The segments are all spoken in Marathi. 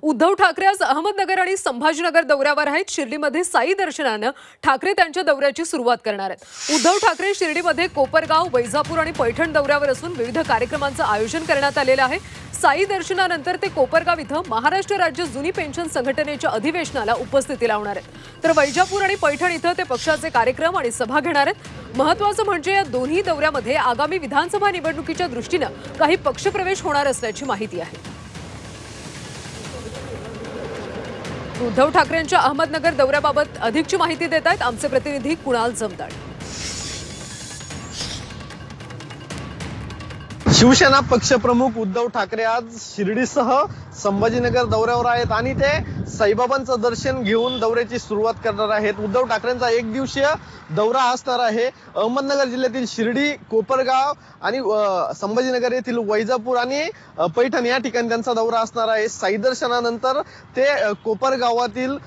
उद्धव ठाकरे आज अहमदनगर आणि संभाजीनगर दौऱ्यावर आहेत। शिर्डीमध्ये साई दर्शनानं ठाकरे त्यांच्या दौऱ्याची सुरुवात करणार आहेत। उद्धव ठाकरे शिर्डीमध्ये कोपरगाव, वैजापूर आणि पैठण दौऱ्यावर असून विविध कार्यक्रमांचं आयोजन करण्यात आलेलं आहे। साई दर्शनानंतर ते कोपरगाव इथं महाराष्ट्र राज्य जुनी पेन्शन संघटनेच्या अधिवेशनाला उपस्थिती लावणार आहेत। तर वैजापूर आणि पैठण इथं ते पक्षाचे कार्यक्रम आणि सभा घेणार आहेत। महत्त्वाचं म्हणजे या दोन्ही दौऱ्यामध्ये आगामी विधानसभा निवडणुकीच्या दृष्टीनं काही पक्षप्रवेश होणार असल्याची माहिती आहे। उद्धव ठाकरेंच्या अहमदनगर दौऱ्याबाबत अधिकची माहिती देत आहेत आमचे प्रतिनिधी कुणाल जमदार। शिवसेना पक्षप्रमुख उद्धव ठाकरे आज शिर्डीसह संभाजीनगर दौऱ्यावर आहेत आणि ते साईबाबांचं दर्शन घेऊन दौऱ्याची सुरुवात करणार आहेत। उद्धव ठाकरेंचा एक दिवसीय दौरा असणार आहे। अहमदनगर जिल्ह्यातील शिर्डी, कोपरगाव आणि संभाजीनगर येथील वैजापूर आणि पैठण या ठिकाणी त्यांचा दौरा असणार आहे। साई दर्शनानंतर ते कोपरगावातील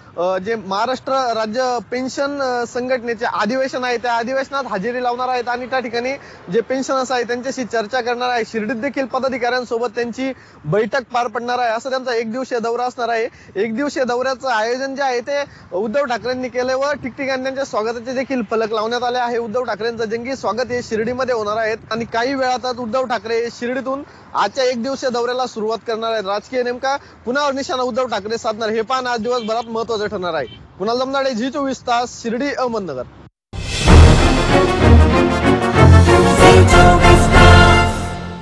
जे महाराष्ट्र राज्य पेन्शन संघटनेचे अधिवेशन आहे त्या अधिवेशनात हजेरी लावणार आहेत आणि त्या ठिकाणी जे पेन्शनर्स आहेत त्यांच्याशी चर्चा करणार आहे। शिर्डीत देखील पदाधिकाऱ्यांसोबत त्यांची बैठक पार पडणार आहे। असं त्यांचा एक दिवसीय दौरा असणार आहे। एक दिवसीय दौऱ्याचं आयोजन जे आहे ते उद्धव ठाकरेंनी केले व ठिकठिकाणी त्यांच्या स्वागताचे देखील फलक लावण्यात आले आहे। उद्धव ठाकरेंचं जंगी स्वागत हे शिर्डीमध्ये होणार आहे आणि काही वेळातच उद्धव ठाकरे शिर्डीतून आजच्या एक दिवसीय दौऱ्याला सुरुवात करणार आहेत। राजकीय नेमका कुणावर निशाणा उद्धव ठाकरे साधणार हे पाहणं आज दिवसभरात महत्त्वाचं ठरणार आहे। कुणाल जमदाडे, G24 तास, शिर्डी, अहमदनगर।